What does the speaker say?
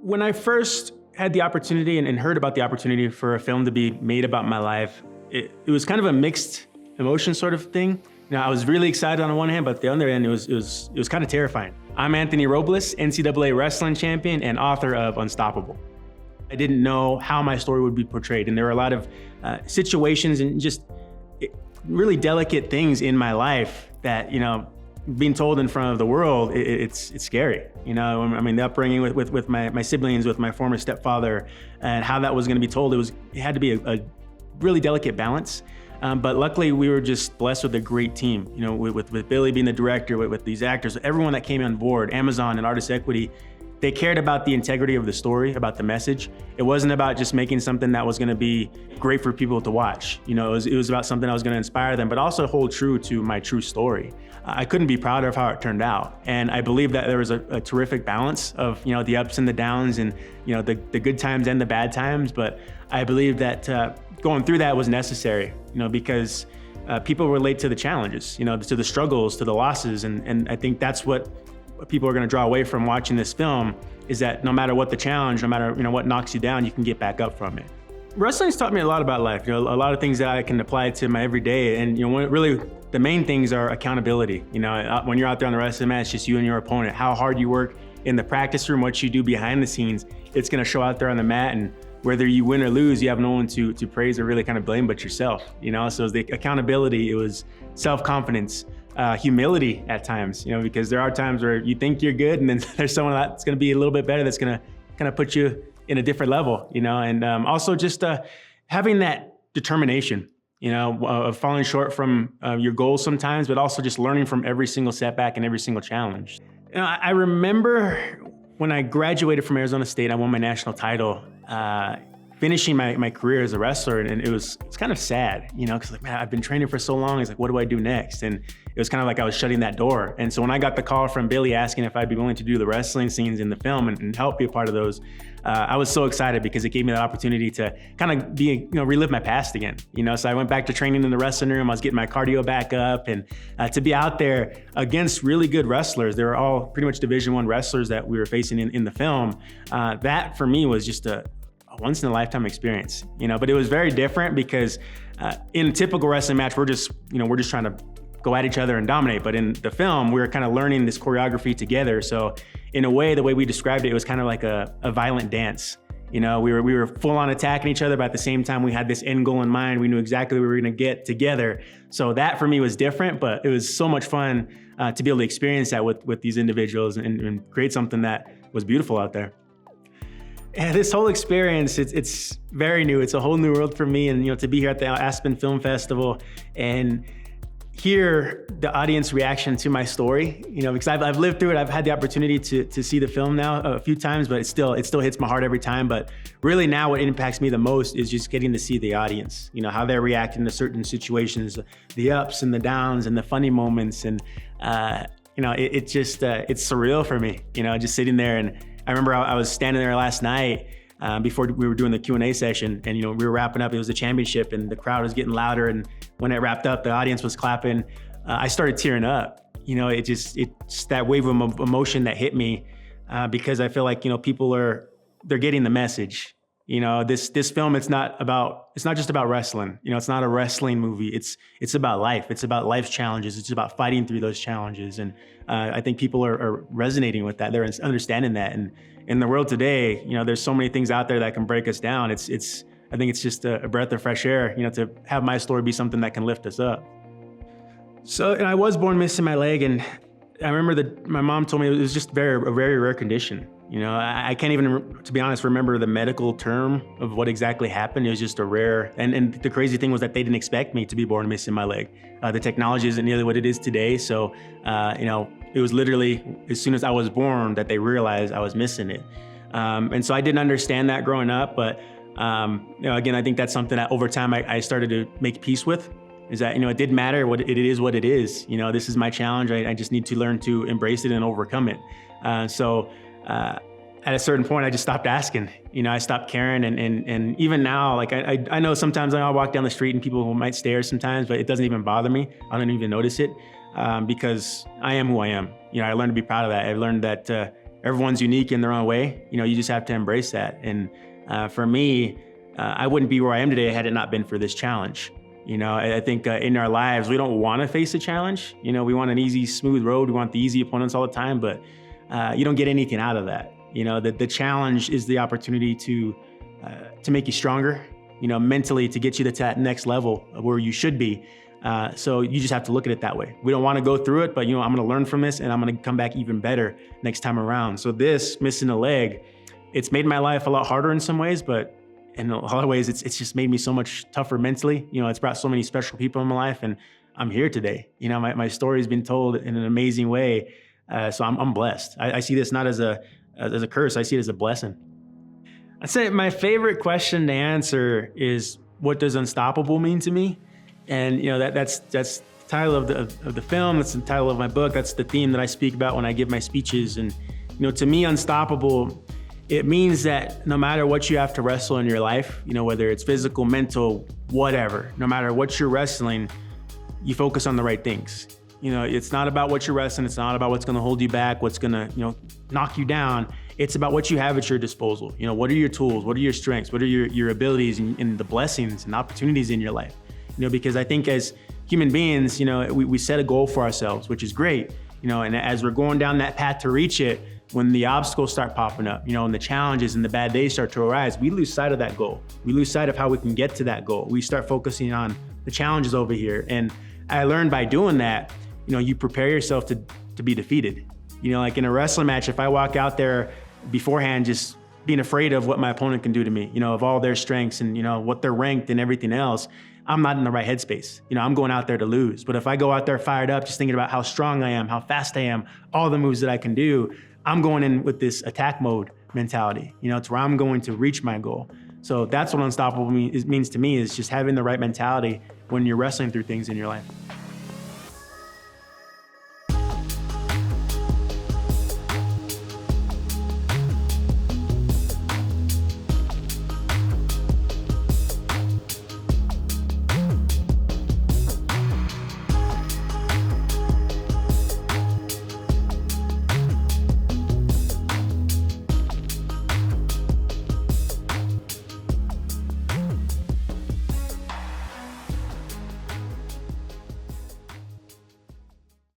When I first had the opportunity and heard about the opportunity for a film to be made about my life, it was kind of a mixed emotion sort of thing. I was really excited on one hand, but the other end, it was kind of terrifying. I'm Anthony Robles, NCAA wrestling champion and author of Unstoppable. I didn't know how my story would be portrayed, and there were a lot of situations and just really delicate things in my life that, being told in front of the world, it's scary. I mean, the upbringing with my siblings, with my former stepfather, and how that was going to be told, it had to be a really delicate balance. But luckily, we were just blessed with a great team. With Billy being the director, with these actors, everyone that came on board, Amazon and Artist Equity, they cared about the integrity of the story, about the message. It wasn't about just making something that was going to be great for people to watch. It was about something that was going to inspire them, but also hold true to my true story. I couldn't be prouder of how it turned out. And I believe that there was a terrific balance of, the ups and the downs and, the good times and the bad times. But I believe that going through that was necessary, because people relate to the challenges, to the struggles, to the losses. And I think that's what people are going to draw away from watching this film, is that no matter what the challenge, no matter what knocks you down, you can get back up from it. Wrestling's taught me a lot about life, a lot of things that I can apply to my everyday. And really the main things are accountability. When you're out there on the wrestling mat, it's just you and your opponent. How hard you work in the practice room, what you do behind the scenes, it's going to show out there on the mat. And whether you win or lose, you have no one to praise or really kind of blame but yourself. So the accountability, it was self-confidence, humility at times, because there are times where you think you're good and then there's someone that's going to be a little bit better that's going to kind of put you in a different level, and also just having that determination, of falling short from your goals sometimes, but also just learning from every single setback and every single challenge. I remember when I graduated from Arizona State, I won my national title, finishing my career as a wrestler, and it's kind of sad, because man, I've been training for so long. It's like, what do I do next? And it was kind of like I was shutting that door. And so when I got the call from Billy asking if I'd be willing to do the wrestling scenes in the film and help be a part of those, I was so excited because it gave me the opportunity to kind of relive my past again. So I went back to training in the wrestling room. I was getting my cardio back up, and to be out there against really good wrestlers. They were all pretty much Division I wrestlers that we were facing in the film. That for me was just a once in a lifetime experience, but it was very different because in a typical wrestling match, we're just trying to go at each other and dominate. But in the film, we were kind of learning this choreography together. So in a way, the way we described it was kind of like a violent dance. We were full on attacking each other, but at the same time, we had this end goal in mind. We knew exactly what we were going to get together. So that for me was different, but it was so much fun to be able to experience that with these individuals and create something that was beautiful out there. Yeah, this whole experience, it's very new. It's a whole new world for me. And, to be here at the Aspen Film Festival and hear the audience reaction to my story, because I've lived through it. I've had the opportunity to see the film now a few times, but it still hits my heart every time. But really now what impacts me the most is just getting to see the audience, how they're reacting to certain situations, the ups and the downs and the funny moments. And, it's surreal for me, just sitting there. And I remember I was standing there last night before we were doing the Q&A session, and we were wrapping up. It was a championship, and the crowd was getting louder. And when it wrapped up, the audience was clapping. I started tearing up. It's that wave of emotion that hit me because I feel like people they're getting the message. This film, it's not just about wrestling. It's not a wrestling movie. It's about life. It's about life's challenges. It's about fighting through those challenges. And I think people are resonating with that. They're understanding that. And in the world today, there's so many things out there that can break us down. I think it's just a breath of fresh air, to have my story be something that can lift us up. So, I was born missing my leg, and I remember that my mom told me it was just a very rare condition. I can't even, to be honest, remember the medical term of what exactly happened. It was just a rare, and the crazy thing was that they didn't expect me to be born missing my leg. The technology isn't nearly what it is today. So, it was literally as soon as I was born that they realized I was missing it. And so I didn't understand that growing up, but again, I think that's something that over time I started to make peace with. Is that, it didn't matter what it is. This is my challenge. I just need to learn to embrace it and overcome it. At a certain point, I just stopped asking. I stopped caring, and even now, like I know sometimes I'll walk down the street and people might stare sometimes, but it doesn't even bother me. I don't even notice it because I am who I am. I learned to be proud of that. I learned that everyone's unique in their own way. You just have to embrace that. And for me, I wouldn't be where I am today had it not been for this challenge. I think in our lives, we don't want to face a challenge. We want an easy, smooth road. We want the easy opponents all the time, but you don't get anything out of that. The challenge is the opportunity to make you stronger, mentally, to get you to that next level of where you should be. So you just have to look at it that way. We don't want to go through it, but I'm going to learn from this and I'm going to come back even better next time around. So this missing a leg, it's made my life a lot harder in some ways, but in a lot of ways, it's just made me so much tougher mentally. It's brought so many special people in my life, and I'm here today. My story's been told in an amazing way. So I'm blessed. I see this not as a curse. I see it as a blessing. I'd say my favorite question to answer is, what does unstoppable mean to me? And that's the title of the film. That's the title of my book. That's the theme that I speak about when I give my speeches. And to me, unstoppable, it means that no matter what you have to wrestle in your life, whether it's physical, mental, whatever, no matter what you're wrestling, you focus on the right things. It's not about what you're wrestling. It's not about what's going to hold you back, what's going to, knock you down. It's about what you have at your disposal. What are your tools? What are your strengths? What are your abilities and the blessings and opportunities in your life? Because I think as human beings, we set a goal for ourselves, which is great. And as we're going down that path to reach it, when the obstacles start popping up, and the challenges and the bad days start to arise, we lose sight of that goal. We lose sight of how we can get to that goal. We start focusing on the challenges over here. And I learned by doing that, you prepare yourself to be defeated. Like in a wrestling match, if I walk out there beforehand just being afraid of what my opponent can do to me, of all their strengths and, what they're ranked and everything else, I'm not in the right headspace. I'm going out there to lose. But if I go out there fired up, just thinking about how strong I am, how fast I am, all the moves that I can do, I'm going in with this attack mode mentality. It's where I'm going to reach my goal. So that's what unstoppable means to me, is just having the right mentality when you're wrestling through things in your life.